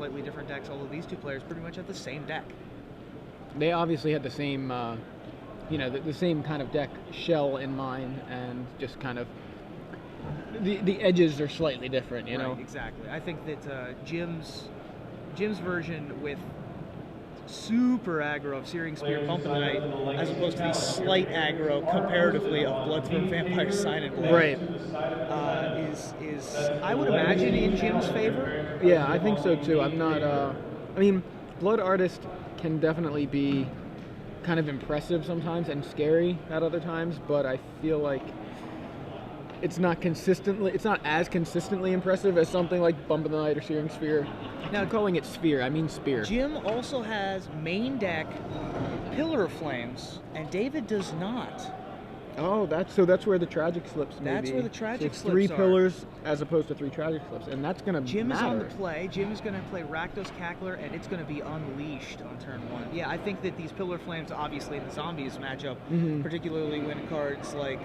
slightly different decks, although these two players pretty much have the same deck. They obviously had the same, you know, the same kind of deck shell in mind, and just kind of the edges are slightly different, you know. Exactly. I think that Jim's version with super aggro of Searing Spear, Bump in the Night, as opposed to the slight aggro comparatively of Bloodthorn Vampire Sign and Blood, Right. is I would imagine in Jim's favor. Yeah, I think so too. I'm not. I mean, Blood Artist can definitely be kind of impressive sometimes and scary at other times, but I feel like it's not as consistently impressive as something like Bump in the Night or Searing Sphere. Now, calling it Sphere, I mean Spear. Jim also has main deck Pillar of Flames, and David does not. Oh, that's where the tragic slips. That's where the tragic so slips three are. pillars as opposed to 3 tragic slips, and that's gonna Jim matter. is on the play. Jim is going to play Rakdos Cackler, and it's going to be unleashed on turn 1. Yeah, I think that these Pillar Flames, obviously in the Zombies matchup, particularly when cards like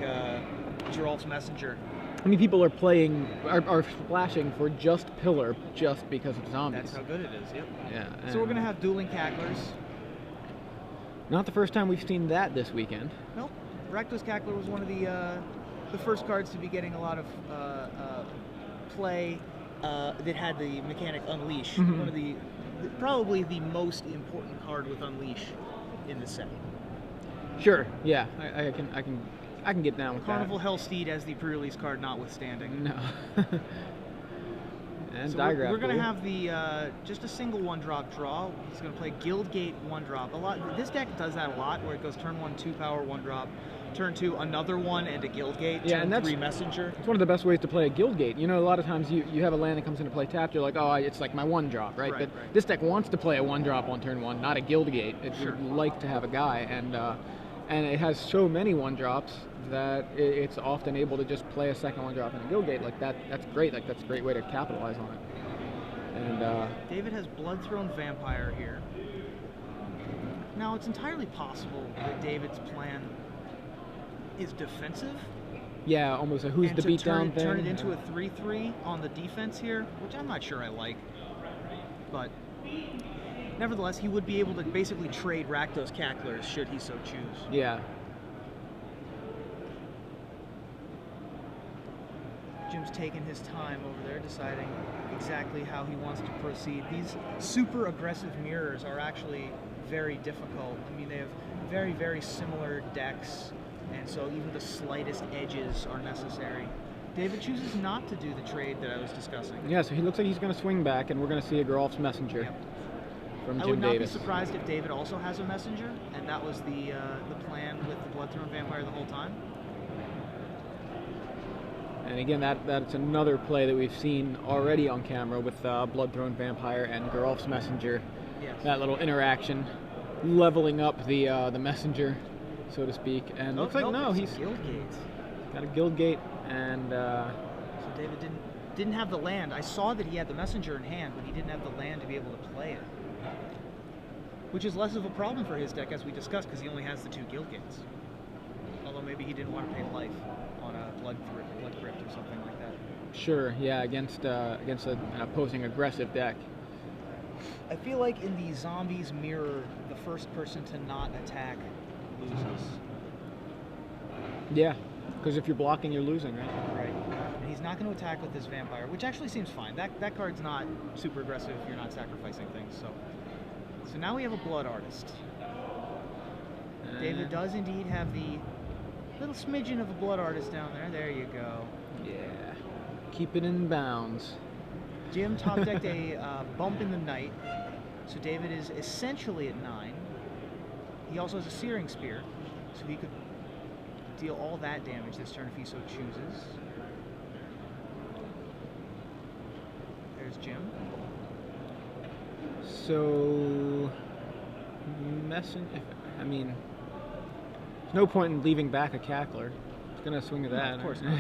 Geralt's Messenger. I mean, people are splashing for just Pillar just because of Zombies. That's how good it is. Yep. Yeah. So we're going to have dueling Cacklers. Not the first time we've seen that this weekend. Nope. Rakdos Cackler was one of the first cards to be getting a lot of play that had the mechanic Unleash. One of probably the most important card with Unleash in the set. Sure. Yeah, I can get down with Carnival Hellsteed as the pre-release card notwithstanding. No. And so Diagraph. we're going to have the just a single 1-drop draw. He's going to play Guildgate 1-drop. This deck does that a lot, where it goes turn 1 2-power 1-drop, turn 2 another one and a Guildgate, turn 3 Messenger. It's one of the best ways to play a Guildgate. You know, a lot of times you have a land that comes into play tapped, you're like, oh, it's like my 1-drop, right? But this deck wants to play a 1-drop on turn 1, not a Guildgate. It would like to have a guy, and it has so many 1-drops that it's often able to just play a second 1-drop in a Guildgate. Like that's great. Like that's a great way to capitalize on it. And David has Bloodthorn Vampire here. Now it's entirely possible that David's plan is defensive. Yeah, almost a who's the beatdown thing. Turn it into a 3/3 on the defense here, which I'm not sure I like. But nevertheless, he would be able to basically trade Rakdos Cacklers should he so choose. Yeah. Jim's taking his time over there, deciding exactly how he wants to proceed. These super aggressive mirrors are actually very difficult. I mean, they have very, very similar decks, and so even the slightest edges are necessary. David chooses not to do the trade that I was discussing. Yeah, so he looks like he's going to swing back, and we're going to see a Geralt's Messenger from Jim Davis. I would not be surprised if David also has a Messenger, and that was the plan with the Bloodthorn Vampire the whole time. And again, that's another play that we've seen already on camera with Bloodthorn Vampire and Geralt's Messenger. Yes. That little interaction, leveling up the Messenger, so to speak. And looks like he's got a Guildgate, and so David didn't have the land. I saw that he had the Messenger in hand, but he didn't have the land to be able to play it, which is less of a problem for his deck, as we discussed, because he only has the 2 Guildgates. Although maybe he didn't want to pay life on a Blood Crypt or something like that. Sure, yeah, against an opposing aggressive deck. I feel like in the Zombies mirror, the first person to not attack loses. Yeah, because if you're blocking, you're losing, right? Right. And he's not going to attack with this Vampire, which actually seems fine. That card's not super aggressive if you're not sacrificing things. So now we have a Blood Artist. David does indeed have the little smidgen of a Blood Artist down there. There you go. Yeah. Keep it in bounds. Jim top decked a Bump in the Night, so David is essentially at 9. He also has a Searing Spear, so he could deal all that damage this turn if he so chooses. There's Jim. So, I mean, there's no point in leaving back a Cackler. It's gonna swing at that. No, of course not.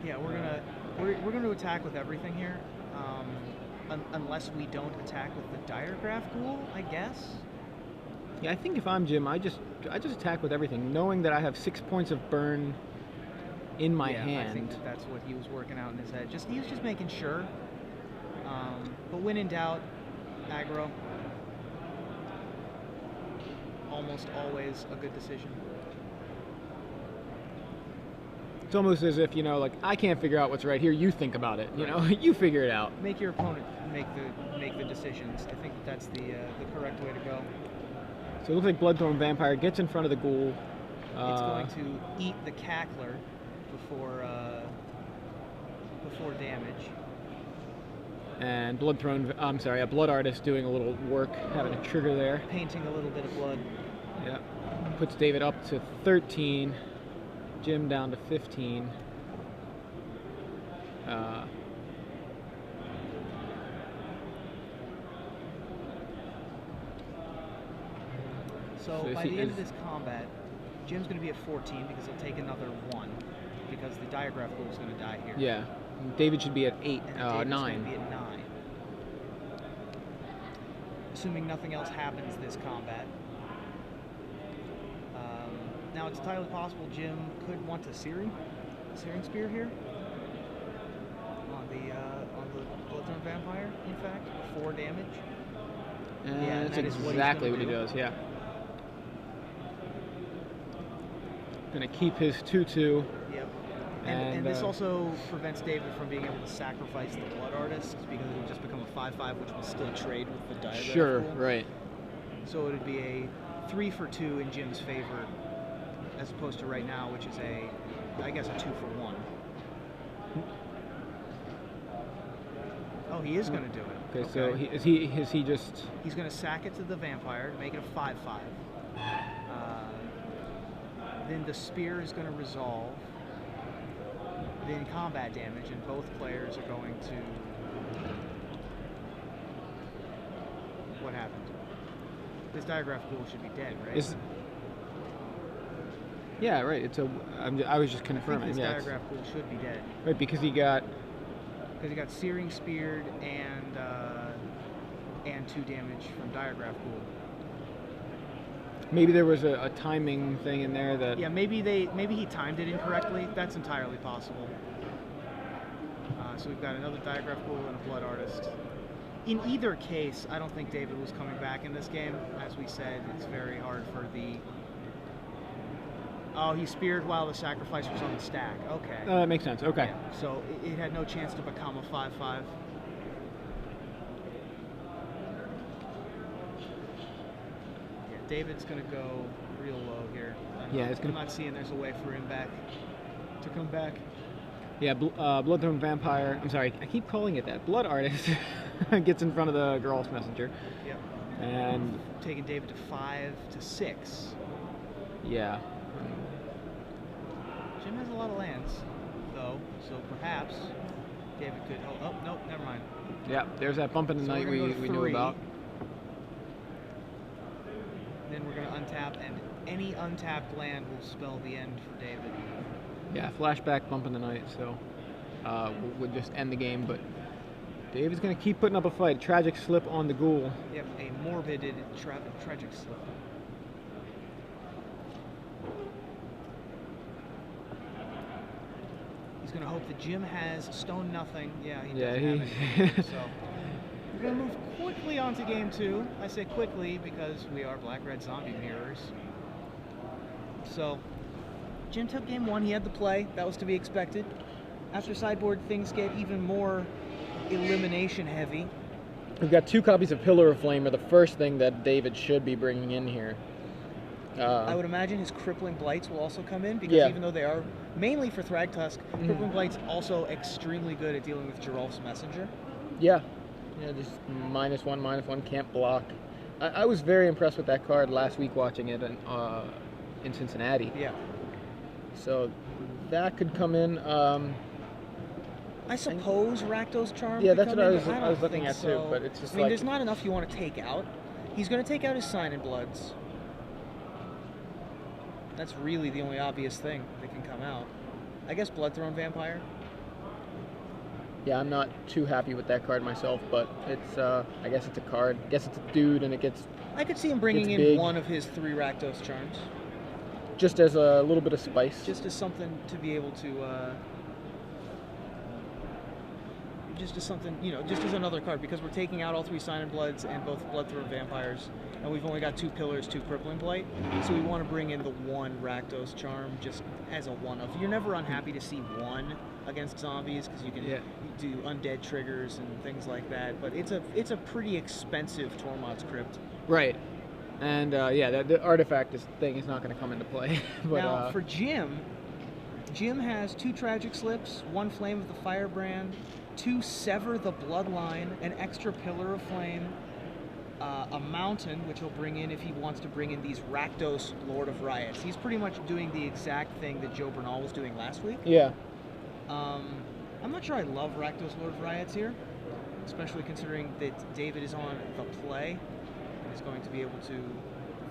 Yeah, we're gonna attack with everything here, unless we don't attack with the Diagraph Ghoul, I guess. Yeah, I think if I'm Jim, I just attack with everything, knowing that I have 6 points of burn in my hand. I think that's what he was working out in his head. He was just making sure. But when in doubt, aggro. Almost always a good decision. It's almost as if, you know, like, I can't figure out what's right here. You think about it. You know, you figure it out. Make your opponent make the decisions. I think that's the correct way to go. So it looks like Bloodthorn Vampire gets in front of the ghoul. It's going to eat the cackler before damage. And a Blood Artist doing a little work, having a trigger there. Painting a little bit of blood. Yeah. Puts David up to 13. Jim down to 15. So by the end of this combat, Jim's going to be at 14 because he'll take another 1 because the Diagraph Ghoul is going to die here. Yeah. David should be at 8, and 9. Going to be at 9. Assuming nothing else happens this combat. Now it's entirely possible Jim could want a Searing Spear here on the Bloodthorn Vampire. In fact, 4 damage. Yeah, that's exactly what he does. Yeah. Gonna keep his 2/2. Yep. And this also prevents David from being able to sacrifice the Blood Artist because it would just become a 5/5, which will still trade with the Diagraph Sure, Ghoul. right. So it would be a 3 for 2 in Jim's favor, as opposed to right now, which is I guess a 2 for 1. Oh, he is going to do it. Okay, so is he just... He's going to sack it to the vampire to make it a 5/5. Then the spear is going to resolve. Then combat damage, and both players are going to... What happened? This Diagraph Ghoul should be dead, right? Yeah, right. I was just confirming. I think this Diagraph Ghoul should be dead. Right, because he got Searing Speared and 2 damage from Diagraph Ghoul. Maybe there was a timing thing in there that... Yeah, maybe he timed it incorrectly. That's entirely possible. So we've got another Diagraph Ghoul and a Blood Artist. In either case, I don't think David was coming back in this game. As we said, it's very hard for the... Oh, he speared while the sacrifice was on the stack. Okay. That makes sense. Okay. Yeah, so it had no chance to become a 5/5. Yeah, David's going to go real low here. I'm not seeing there's a way for him to come back. Yeah, Bloodthorn Vampire. I'm sorry, I keep calling it that. Blood Artist gets in front of the Girl's Messenger. Yep. And taking David to 5 to 6. Yeah. Jim has a lot of lands, though, so perhaps David could... Oh, no, never mind. Yeah, there's that bump in the night we knew about. Then we're going to untap, and any untapped land will spell the end for David. Yeah, flashback, bump in the night, so would just end the game, but David's going to keep putting up a fight. Tragic slip on the ghoul. Yep, a morbid tragic slip. He's going to hope that Jim has stone nothing. Yeah, he doesn't have it. So we're going to move quickly on to game 2. I say quickly because we are black-red zombie mirrors. So Jim took game 1. He had the play. That was to be expected. After sideboard, things get even more elimination heavy. We've got 2 copies of Pillar of Flame, are the first thing that David should be bringing in here. I would imagine his Crippling Blights will also come in, because even though they are mainly for Thragtusk, Crippling Blight's also extremely good at dealing with Geralf's Messenger. Yeah, just -1/-1, can't block. I was very impressed with that card last week watching it in Cincinnati. Yeah. So that could come in. I suppose Rakdos Charm. Yeah, that's what I was looking at too. But it's just there's not enough you want to take out. He's going to take out his Sign in Bloods. That's really the only obvious thing that can come out. I guess Bloodthorn Vampire. Yeah, I'm not too happy with that card myself, but it's I guess it's a card. I guess it's a dude, and it gets. I could see him bringing in one of his 3 Rakdos Charms. Just as a little bit of spice. Just as something to be able to just as something, just as another card, because we're taking out all 3 Sign and Bloods and both Bloodthrower Vampires, and we've only got 2 Pillars, 2 Crippling Blight, so we want to bring in the 1 Rakdos Charm just as a one-of. You're never unhappy to see 1 against zombies, because you can do undead triggers and things like that, but it's a pretty expensive Tormod's Crypt. Right. And the artifact thing is not going to come into play. But, now, for Jim has 2 Tragic Slips, 1 Flame of the Firebrand, 2 Sever the Bloodline, an extra Pillar of Flame, a Mountain, which he'll bring in if he wants to bring in these Rakdos Lord of Riots. He's pretty much doing the exact thing that Joe Bernal was doing last week. Yeah. I'm not sure I love Rakdos Lord of Riots here, especially considering that David is on the play and is going to be able to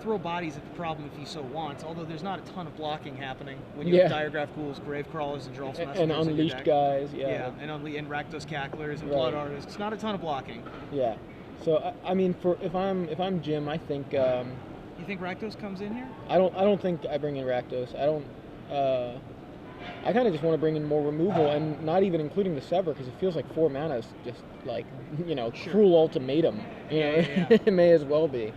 throw bodies at the problem if he so wants, although there's not a ton of blocking happening when you have Diregraph Ghouls, Grave Crawlers, and Drolf's Messengers and Unleashed guys, and Rakdos Cacklers and Blood Artists. It's not a ton of blocking. Yeah. So I mean, if I'm Jim, I think. You think Rakdos comes in here? I don't think I bring in Rakdos. I don't. I kind of just want to bring in more removal, and not even including the Sever, because it feels like 4 mana is just like cruel ultimatum. It may as well be.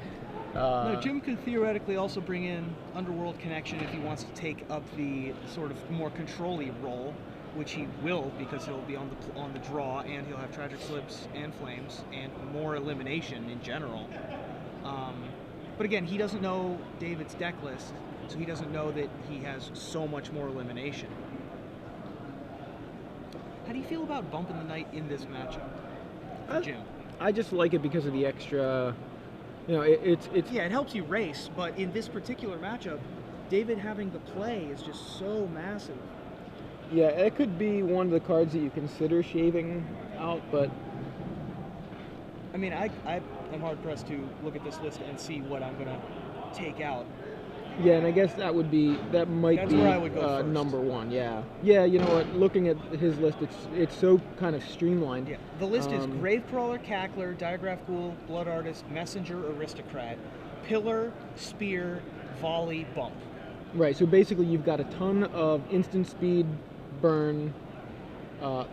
No, Jim could theoretically also bring in Underworld Connection if he wants to take up the sort of more control-y role, which he will, because he'll be on the draw, and he'll have Tragic Slips and Flames and more elimination in general. But again, he doesn't know David's deck list, so he doesn't know that he has so much more elimination. How do you feel about bumping the Knight in this matchup for Jim? I just like it because of the extra. It's it helps you race, but in this particular matchup, David having the play is just so massive. Yeah, it could be one of the cards that you consider shaving out, but I mean, I'm hard pressed to look at this list and see what I'm gonna take out. Yeah, and I guess that might be where I would go first. Number 1. Yeah, you know what? Looking at his list, it's so kind of streamlined. Yeah, the list is Gravecrawler, Cackler, Diregraph Ghoul, Blood Artist, Messenger, Aristocrat, Pillar, Spear, Volley, Bump. Right. So basically, you've got a ton of instant speed, burn,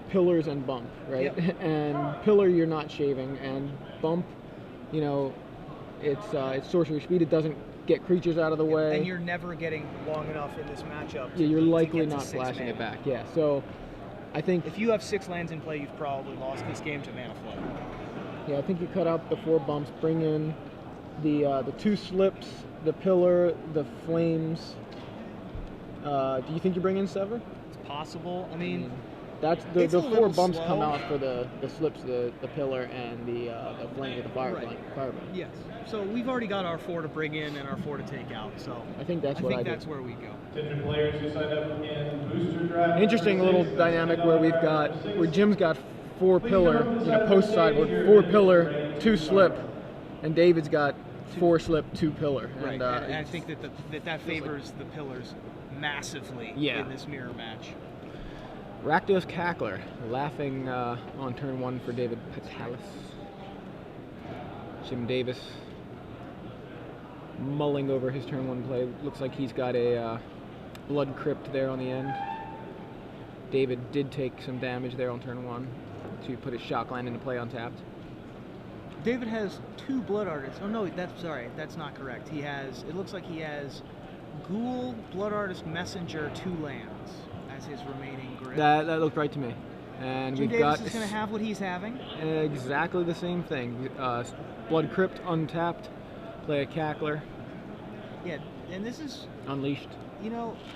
pillars, and bump. Right. Yep. And pillar, you're not shaving, and bump, it's sorcery speed. It doesn't get creatures out of the way. And you're never getting long enough in this matchup. You're likely not flashing it back. Yeah, so I think if you have 6 lands in play, you've probably lost this game to mana flood. Yeah, I think you cut out the 4 bumps, bring in the 2 slips, the pillar, the flames. Do you think you bring in Sever? It's possible. I mean, that's the 4 bumps slow. Come out for the slips, the pillar, and the flame with the firebrand. Yes. So we've already got our 4 to bring in and our 4 to take out. So I think that's where we go. Players who signed up in booster draft. Interesting little dynamic where Jim's got 4 pillar, post sideboard, 4 pillar, 2 slip, and David's got 4 slip, 2 pillar. Right. And I think that favors the pillars massively in this mirror match. Rakdos Cackler, laughing on turn 1 for David Petalas. Jim Davis mulling over his turn 1 play. Looks like he's got a Blood Crypt there on the end. David did take some damage there on turn 1 to put his Shockland into play untapped. David has 2 Blood Artists. Oh no, that's not correct. It looks like he has Ghoul, Blood Artist, Messenger, 2 lands as his remaining grid. That looked right to me. And Jim Davis is going to have what he's having. Exactly the same thing. Blood Crypt untapped, play a Cackler. Yeah, and this is Unleashed.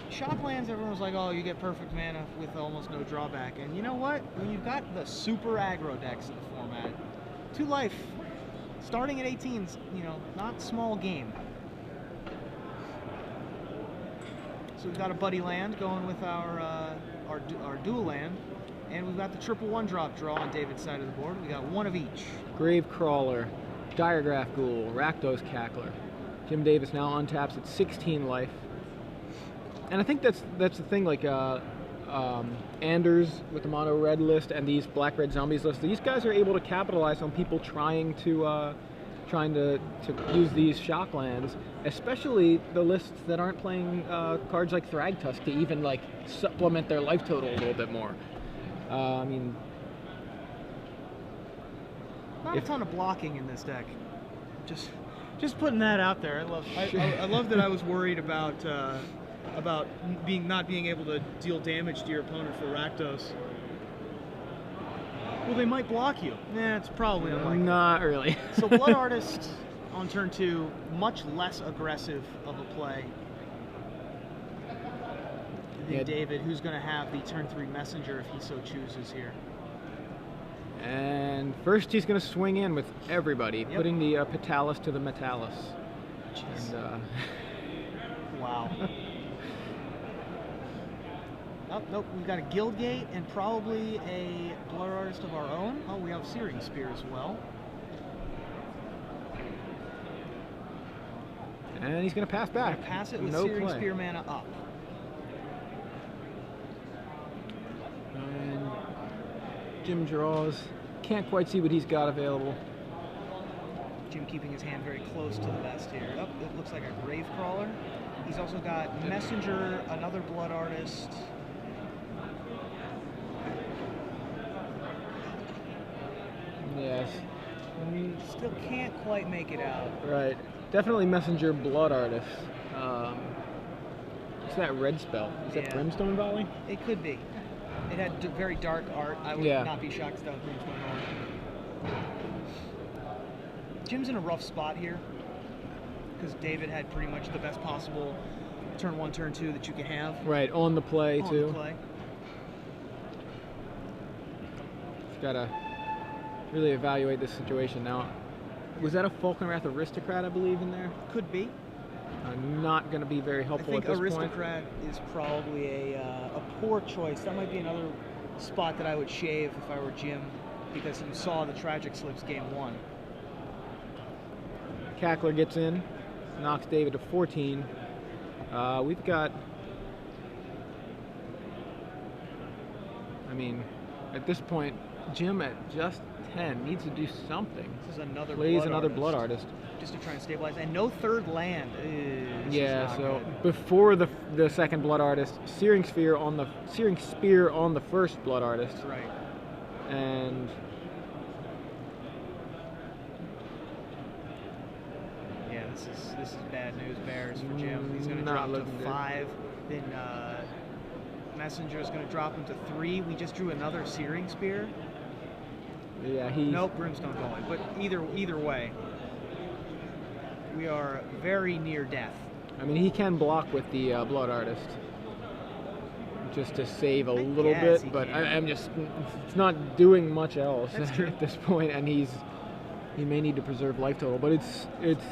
Shocklands, everyone was like, oh, you get perfect mana with almost no drawback. And you know what? When you've got the super aggro decks in the format, 2 life, starting at 18's, not small game. So we've got a buddy land going with our dual land. And we've got the triple 1-drop draw on David's side of the board. We got 1 of each. Gravecrawler, Diregraph Ghoul, Rakdos Cackler. Jim Davis now untaps at 16 life. And I think that's the thing, like Anders with the mono red list and these black red zombies list. These guys are able to capitalize on people trying to use these shocklands, especially the lists that aren't playing cards like Thragtusk to even supplement their life total a little bit more. Not a ton of blocking in this deck. Just putting that out there. I love that I was worried about not being able to deal damage to your opponent for Rakdos. Well, they might block you. Nah, it's probably unlikely. Not really. So Blood Artist on turn 2, much less aggressive of a play than David, who's going to have the turn 3 Messenger if he so chooses here. And first he's going to swing in with everybody, putting the Petalas to the Metalas. And, wow. Oh, nope, we've got a Guildgate and probably a Blood Artist of our own. Oh, we have Searing Spear as well. And he's going to pass back. Gonna pass it with Searing Spear mana up. And Jim draws. Can't quite see what he's got available. Jim keeping his hand very close to the vest here. Oh, it looks like a Gravecrawler. He's also got Messenger, another Blood Artist. Yes. Still can't quite make it out. Right. Definitely Messenger Blood Artist. What's that red spell? Is that Brimstone Volley? It could be. It had very dark art. I would not be shocked if that was Brimstone Volley. Jim's in a rough spot here because David had pretty much the best possible turn 1, turn 2 that you can have. Right, on the play too. On the play. Gotta really evaluate this situation now. Was that a Falkenrath Aristocrat, I believe, in there? Could be. Not going to be very helpful at this point. I think Aristocrat is probably a poor choice. That might be another spot that I would shave if I were Jim, because you saw the Tragic Slips game 1. Cackler gets in, knocks David to 14. We've got... I mean, at this point, Jim at just 10 needs to do something. This is another Plays another Blood Artist. Just to try and stabilize. And no third land. Yeah, so before the second Blood Artist, Searing Spear on the first Blood Artist. Right. And yeah, this is bad news bears for Jim. He's going to drop to 5. Then Messenger is going to drop him to 3. We just drew another Searing Spear. Yeah, he's... Nope, Brimstone Volley. But either way, we are very near death. I mean, he can block with the Blood Artist just to save a little bit, but I'm just... It's not doing much else at this point, and he may need to preserve life total, but it's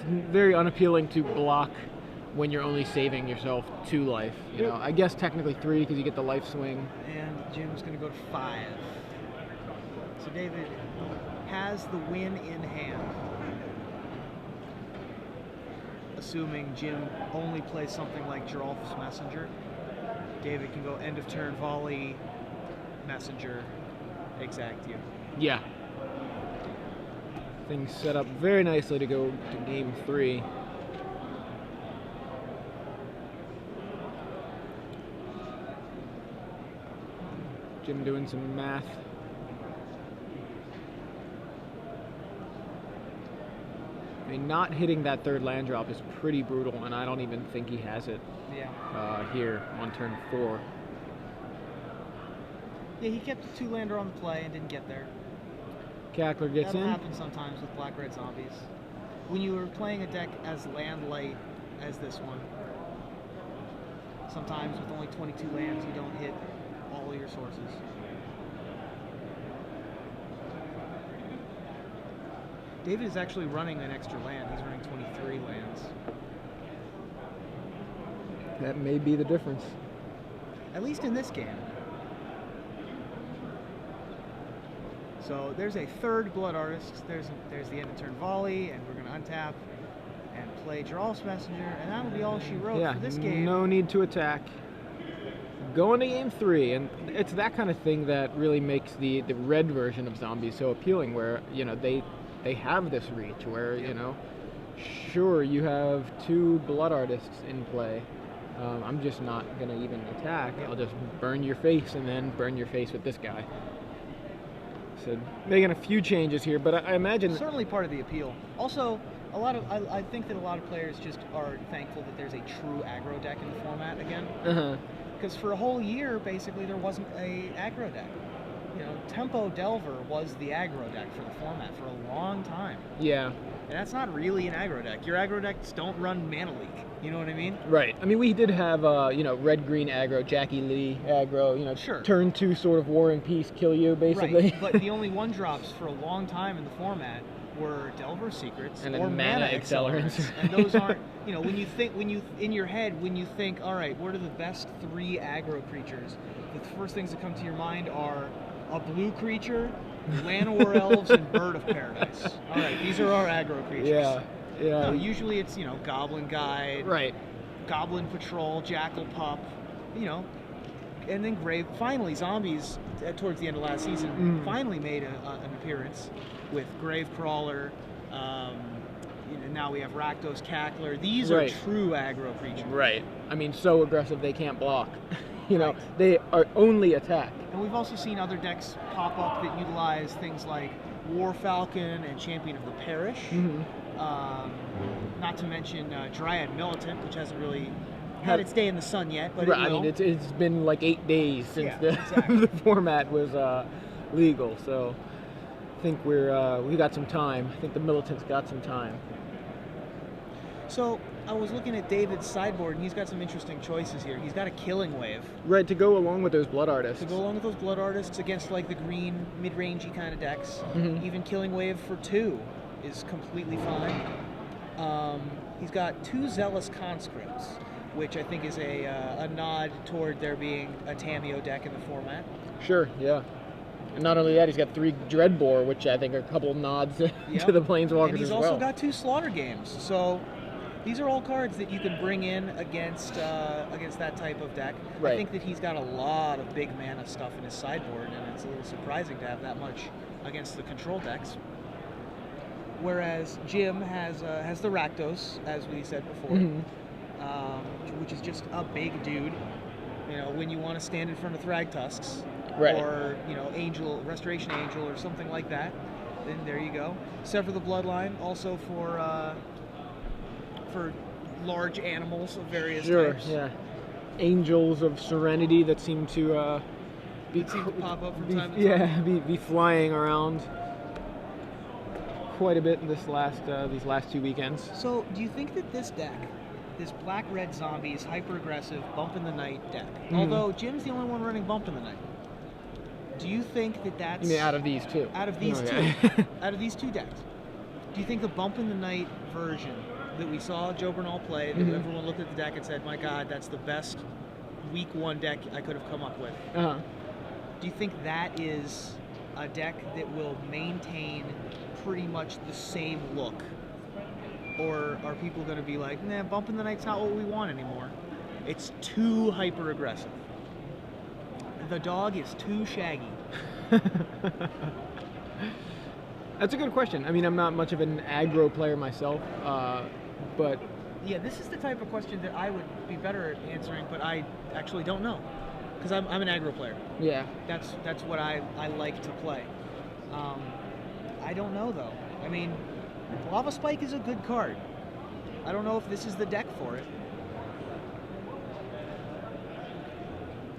very unappealing to block when you're only saving yourself 2 life. You know, I guess technically 3 because you get the life swing. And Jim's going to go to 5. So David has the win in hand. Assuming Jim only plays something like Giralf's Messenger, David can go end of turn volley, Messenger, exact you. Yeah. Things set up very nicely to go to game 3. Jim doing some math. I mean, not hitting that third land drop is pretty brutal, and I don't even think he has it here on turn 4. Yeah, he kept the 2-lander on the play and didn't get there. Cackler gets That'll in. happen sometimes with black-red zombies. When you are playing a deck as land light as this one, sometimes with only 22 lands, you don't hit all your sources. David is actually running an extra land. He's running 23 lands. That may be the difference. At least in this game. So there's a third Blood Artist. There's the end of turn volley, and we're going to untap and play Giralf's Messenger, and that'll be all she wrote for this game. No need to attack. Going to game 3, and it's that kind of thing that really makes the red version of zombies so appealing, where they have this reach where, sure, you have 2 Blood Artists in play. I'm just not going to even attack. I'll just burn your face and then burn your face with this guy. So making a few changes here, but I imagine certainly part of the appeal. Also, I think that a lot of players just are thankful that there's a true aggro deck in the format again. Because for a whole year, basically, there wasn't a aggro deck. You know, Tempo Delver was the aggro deck for the format for a long time. Yeah. And that's not really an aggro deck. Your aggro decks don't run Mana Leak. You know what I mean? Right. I mean, we did have, you know, red-green aggro, Jackie Lee aggro, you know, sure. Turn 2 sort of War and Peace, kill you, basically. Right. But the only one-drops for a long time in the format were Delver Secrets and or Mana Accelerants. And those aren't, you know, in your head, when you think, all right, what are the best 3 aggro creatures? The first things that come to your mind are a blue creature, Llanowar Elves, and Bird of Paradise. All right, these are our aggro creatures. Yeah. No, usually it's, you know, Goblin Guide, right, Goblin Patrol, Jackal Pup, you know, and then finally Zombies towards the end of last season finally made an appearance with Grave Crawler. You know, now we have Rakdos Cackler. These are true aggro creatures. Right. I mean, so aggressive they can't block. You know, they are only attack. And we've also seen other decks pop up that utilize things like War Falcon and Champion of the Parish. Not to mention Dryad Militant, which hasn't really had its day in the sun yet, but I mean, it's been like 8 days since the format was legal, so I think we got some time. I think the Militant's got some time. So I was looking at David's sideboard, and he's got some interesting choices here. He's got a Killing Wave. Right, to go along with those Blood Artists. To go along with those Blood Artists against like the green, mid-rangey kind of decks. Even Killing Wave for 2 is completely fine. He's got 2 Zealous Conscripts, which I think is a nod toward there being a Tamiyo deck in the format. Sure, yeah. And not only that, he's got 3 Dreadbore, which I think are a couple nods to the Planeswalkers. And he's also got 2 Slaughter Games. So these are all cards that you can bring in against that type of deck. I think that he's got a lot of big mana stuff in his sideboard, and it's a little surprising to have that much against the control decks. Whereas Jim has the Rakdos, as we said before, which is just a big dude. You know, when you want to stand in front of Thragtusks, or you know, Restoration Angel, or something like that, then there you go. Sever the Bloodline, also for large animals of various types. Yeah. Angels of Serenity that seem to pop up from time to time. Be flying around quite a bit in these last 2 weekends. So, do you think that this deck, this black-red zombies, hyper-aggressive, Bump in the Night deck, although Jim's the only one running Bump in the Night, do you think that that's... You mean out of these 2? Out of these 2. Out of these 2 decks. Do you think the Bump in the Night version that we saw Joe Bernal play, that everyone looked at the deck and said, my God, that's the best week 1 deck I could have come up with. Do you think that is a deck that will maintain pretty much the same look? Or are people going to be like, nah, Bump in the Night's not what we want anymore. It's too hyper-aggressive. The dog is too shaggy. That's a good question. I mean, I'm not much of an aggro player myself, but... Yeah, this is the type of question that I would be better at answering, but I actually don't know. Because I'm an aggro player. Yeah. That's what I like to play. I don't know, though. I mean, Lava Spike is a good card. I don't know if this is the deck for it.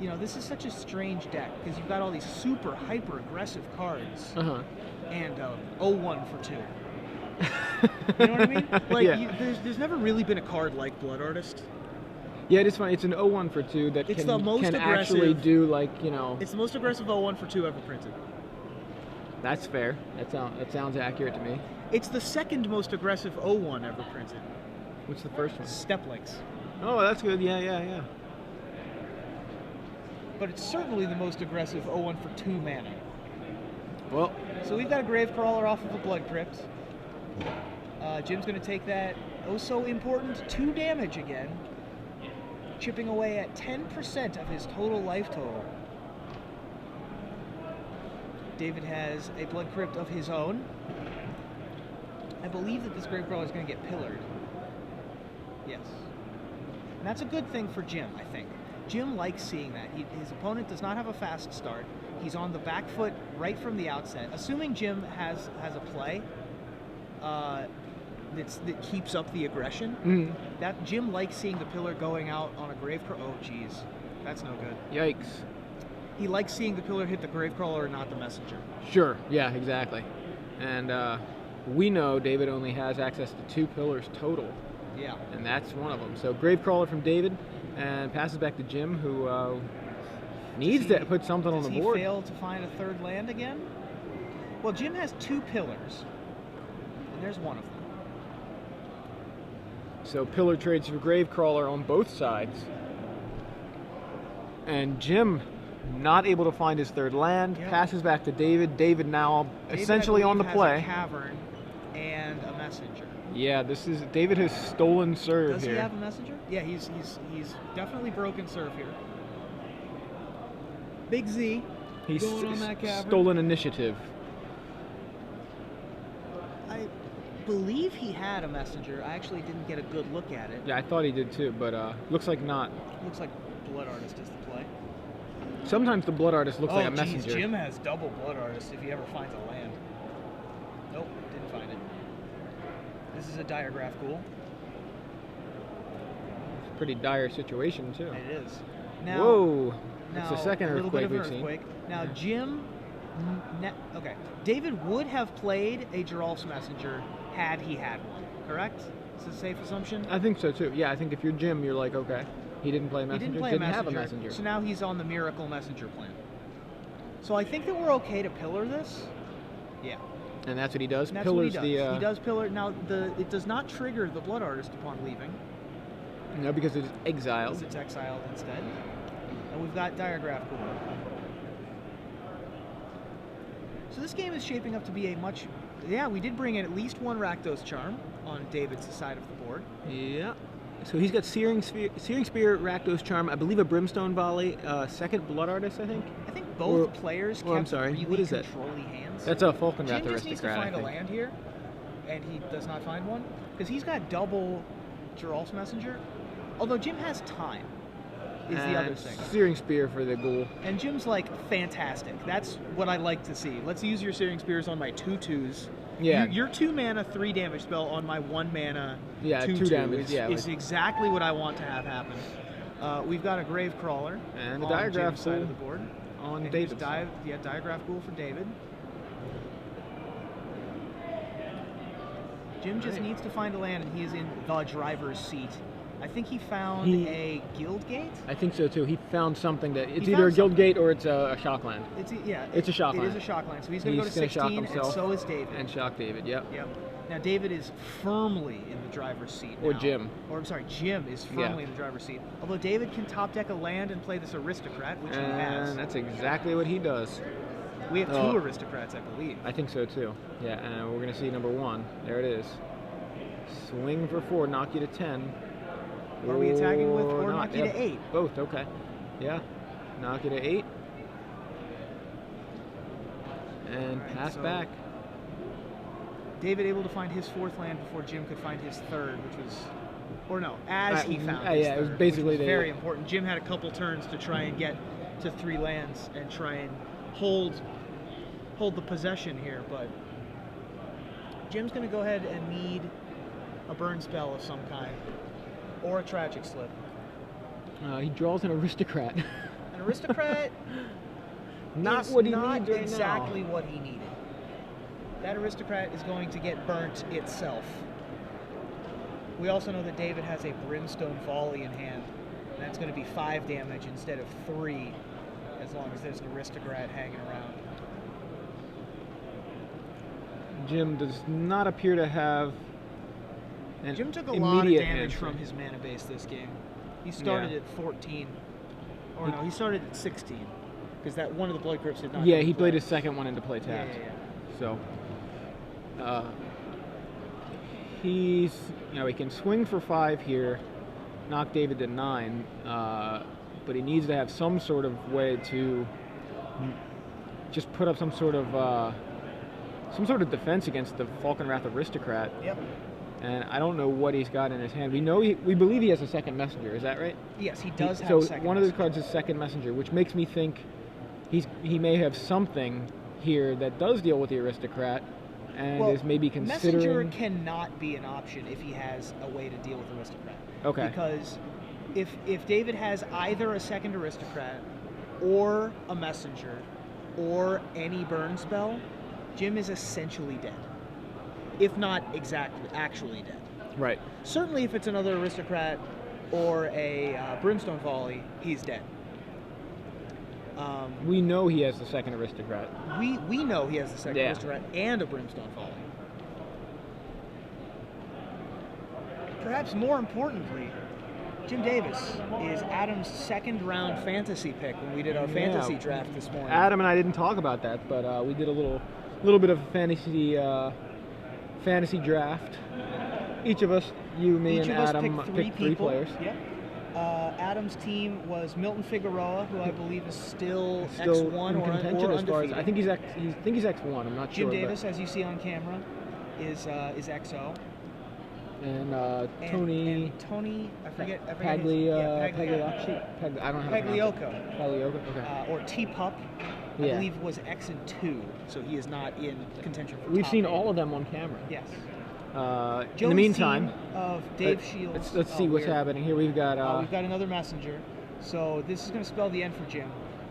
You know, this is such a strange deck, because you've got all these super hyper-aggressive cards. And 0-1 for 2. You know what I mean? Like, there's never really been a card like Blood Artist. Yeah, it is funny. It's an 0-1 for 2 that can actually do, like, you know... It's the most aggressive 0-1 for 2 ever printed. That's fair. That sounds accurate to me. It's the second most aggressive 0-1 ever printed. What's the first one? Steplinks. Oh, that's good. Yeah. But it's certainly the most aggressive 0-1 for 2 mana. Well... So we've got a Gravecrawler off of a Blood Crypt. Jim's going to take that oh-so-important 2 damage again, chipping away at 10% of his total life total. David has a Blood Crypt of his own. I believe that this Gravecrawler is going to get pillared. Yes. And that's a good thing for Jim, I think. Jim likes seeing that. His opponent does not have a fast start. He's on the back foot right from the outset. Assuming Jim has a play that keeps up the aggression, that Jim likes seeing the pillar going out on a grave crawler. Oh, geez. That's no good. Yikes. He likes seeing the pillar hit the grave crawler and not the messenger. Sure, yeah, exactly. And we know David only has access to 2 pillars total. Yeah. And that's one of them. So grave crawler from David, and passes back to Jim, who needs to put something on the board. Does he fail to find a 3rd land again? Well, Jim has 2 pillars, and there's one of them. So pillar trades for grave crawler on both sides. And Jim, not able to find his 3rd land, passes back to David. David now essentially on the play. Has a cavern and a messenger. Yeah, David has stolen serve here. Does he have a messenger? Yeah, he's definitely broken serve here. Big Z. He's going on that cavern. Stolen initiative. I believe he had a messenger. I actually didn't get a good look at it. Yeah, I thought he did too, but looks like not. Looks like Blood Artist is the play. Sometimes the Blood Artist looks like a messenger. Geez, Jim has double Blood Artist if he ever finds a land. Nope, didn't find it. This is a Diregraph Ghoul. It's a pretty dire situation too. It is. Now, whoa! It's the second earthquake we've seen. Now Jim, okay. David would have played a Geralf's Messenger had he had one. Correct? Is this a safe assumption? I think so too. Yeah, I think if you're Jim, you're like, okay, he didn't play a messenger. He didn't have a messenger. So now he's on the Miracle Messenger plan. So I think that we're okay to pillar this. Yeah. And that's what he does. That's Pillars what he does. He does pillar. Now it does not trigger the Blood Artist upon leaving. No, because it's exiled. Because it's exiled instead. And we've got Diregraph Ghoul. So this game is shaping up to be a much... Yeah, we did bring in at least 1 Rakdos Charm on David's side of the board. Yeah. So he's got Searing Spear, Rakdos Charm, I believe a Brimstone Volley, 2nd Blood Artist, I think? I think both players kept really what is that? controlly hands. That's a Falcon Wrath Jim Aristocrat, just needs to find a land here, and he does not find one, because he's got double Geralf's Messenger, although Jim has time, is the other thing. Searing Spear for the Ghoul. And Jim's like, fantastic. That's what I like to see. Let's use your Searing Spears on my 2/2s. Yeah. Your 2 mana, 3 damage spell on my 1 mana, 2 damage. Is exactly what I want to have happen. We've got a Grave Crawler and a on Diregraph Jim's side of the board. On David's. Diregraph Ghoul for David. Jim just needs to find a land, and he is in the driver's seat. I think he found a Guild Gate. I think so too. He found something that it's either a Guild Gate or it's a shock land. It's a shock land. It is a shock land. So he's going to go to 16, and so is David. And shock David. Yep. Now David is firmly in the driver's seat now. Or Jim. Or I'm sorry, Jim is firmly in the driver's seat. Although David can top deck a land and play this Aristocrat, which he has. And that's exactly what he does. We have 2 Aristocrats, I believe. I think so too. Yeah, and we're going to see number 1. There it is. Swing for 4, knock you to 10. Are we attacking with, or knock you to 8? Both, okay. Yeah, knock you to 8. And pass back. David able to find his 4th land before Jim could find his 3rd, which was, or no, as he found his 3rd, it was basically very important. Jim had a couple turns to try and get to 3 lands and try and hold the possession here, but Jim's going to go ahead and need a burn spell of some kind. Or a Tragic Slip. He draws an Aristocrat. An Aristocrat not what he needs not right exactly now. what he needed. That Aristocrat is going to get burnt itself. We also know that David has a Brimstone Volley in hand. And that's going to be 5 damage instead of 3, as long as there's an Aristocrat hanging around. Jim does not appear to have... Jim took a lot of damage from his mana base this game. He started at 14. Or no, he started at 16. Because that one of the Blood Grips did not. Yeah, he played his 2nd one into play tapped. Yeah. So, he can swing for 5 here, knock David to 9, but he needs to have some sort of way to just put up some sort of defense against the Falcon Wrath Aristocrat. Yep. And I don't know what he's got in his hand. We believe he has a 2nd messenger. Is that right? Yes, he does have a 2nd messenger. So one of those messenger. cards is 2nd messenger, which makes me think he may have something here that does deal with the aristocrat, and is maybe considering. Messenger cannot be an option if he has a way to deal with aristocrat. Okay. Because if David has either a second aristocrat or a messenger or any burn spell, Jim is essentially dead. If not actually dead. Right. Certainly if it's another aristocrat or a brimstone volley, he's dead. We know he has the second aristocrat. We know he has the second aristocrat and a brimstone volley. Perhaps more importantly, Jim Davis is Adam's second round fantasy pick when we did our fantasy draft this morning. Adam and I didn't talk about that, but we did a little bit of a fantasy draft. Each of us, you, me, and Adam, picked three players. Yep. Adam's team was Milton Figueroa, who I believe is still X1 in contention or as far as undefeated. I think he's X1. I'm not Jim sure. Jim Davis, as you see on camera, is XO. And Tony. And Tony, I forget. Pagliacci. I don't know how to pronounce Pagliocco. Pagliocco. Okay. Or T-Pup. I believe was X and 2, so he is not in contention for We've top seen 8. all of them on camera. Yes. In the meantime, of Dave Shields. Let's see what's happening here. We've got another messenger. So this is going to spell the end for Jim,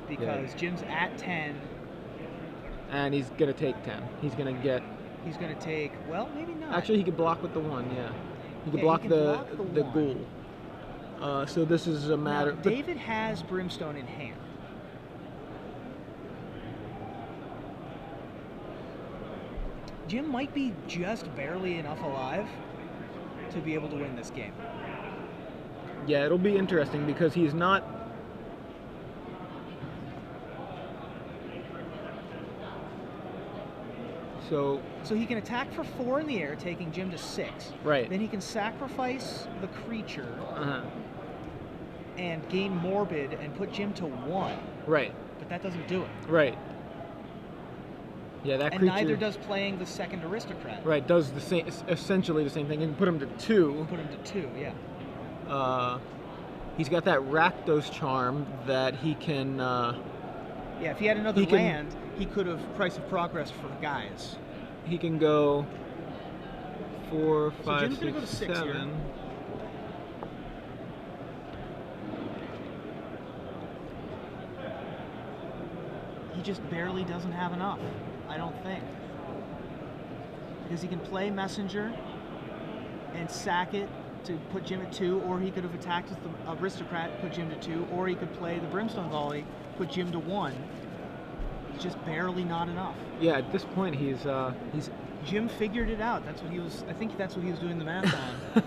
because Jim's at 10. And he's going to take 10. He's going to take, well, maybe not. Actually, he could block with the 1, yeah. He could block the ghoul. So this is a matter. Now, David has Brimstone in hand. Jim might be just barely enough alive to be able to win this game. Yeah, it'll be interesting because he's not. So he can attack for 4 in the air, taking Jim to 6. Right. Then he can sacrifice the creature and gain Morbid and put Jim to 1. Right. But that doesn't do it. Right. Yeah, that creature. And neither does playing the second aristocrat. Right, does the same, essentially the same thing, and put him to 2. Put him to 2, yeah. He's got that Rakdos charm that he can. Yeah, if he had another land, he could have Price of Progress for guys. He can go 4, 5, so 6, 7. He just barely doesn't have enough, I don't think. Because he can play Messenger and sack it to put Jim at 2, or he could have attacked with the Aristocrat, put Jim to 2, or he could play the Brimstone Volley, put Jim to 1. It's just barely not enough. Yeah, at this point he's Jim figured it out. That's what he was. I think that's what he was doing the math on.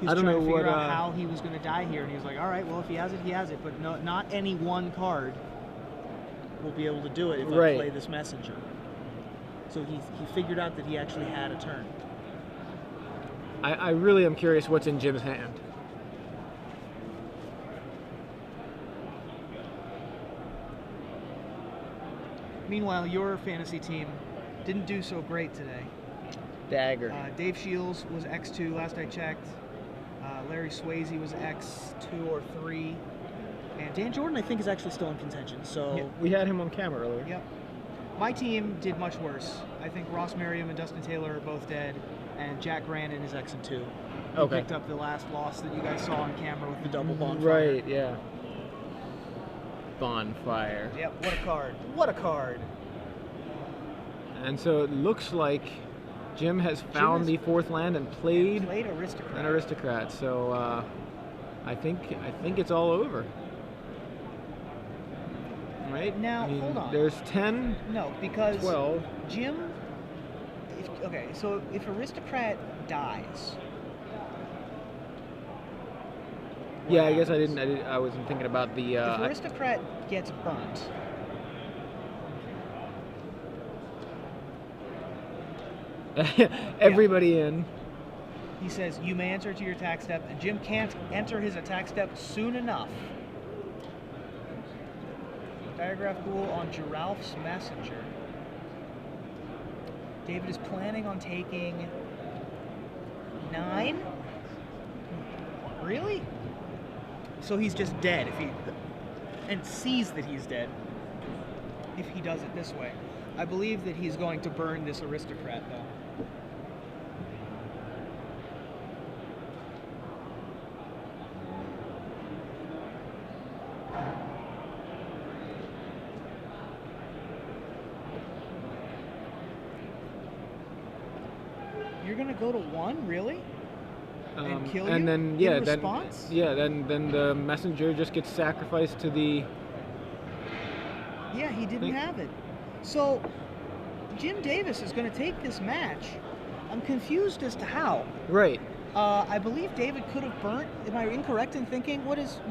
I don't know to what figure out how he was going to die here, and he was like, "All right, well, if he has it, he has it." But no, not any one card will be able to do it if I play this messenger. So he figured out that he actually had a turn. I really am curious what's in Jim's hand. Meanwhile, your fantasy team didn't do so great today. Dagger. Dave Shields was X2 last I checked. Larry Swayze was X2 or 3. And Dan Jordan, I think, is actually still in contention. So yeah, we had him on camera earlier. Yep. My team did much worse. I think Ross Merriam and Dustin Taylor are both dead, and Jack Grandin is X and 2. He picked up the last loss that you guys saw on camera with the double bonfire. Right, yeah. Bonfire. Yep, what a card. What a card. And so it looks like Jim has found the 4th land and played Aristocrat. An Aristocrat. So I think it's all over. Right? Now, hold on. There's 10. No, because 12. Jim. Okay, so if Aristocrat dies. Yeah, I guess I wasn't thinking about the. If Aristocrat gets burnt. Everybody in. He says you may enter to your attack step, and Jim can't enter his attack step soon enough. Diagraph Ghoul on Giralf's Messenger. David is planning on taking 9? Really? So he's just dead if he... And sees that he's dead. if he does it this way. I believe that he's going to burn this aristocrat, though. You're gonna go to 1, really? And kill you? And then in response? then the messenger just gets sacrificed to the. Yeah, he didn't have it. So Jim Davis is going to take this match. I'm confused as to how. Right. I believe David could have burnt. Am I incorrect in thinking?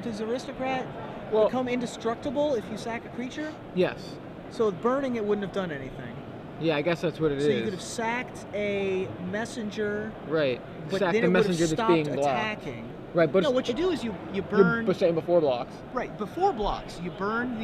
Does aristocrat become indestructible if you sack a creature? Yes. So burning it wouldn't have done anything. Yeah, I guess that's what it is. So you could have sacked a messenger. Right. But Sack then the it would have messenger that's stopped being blocked. attacking. Right, but no, what you do is you burn. You're saying before blocks. Right, before blocks, you burn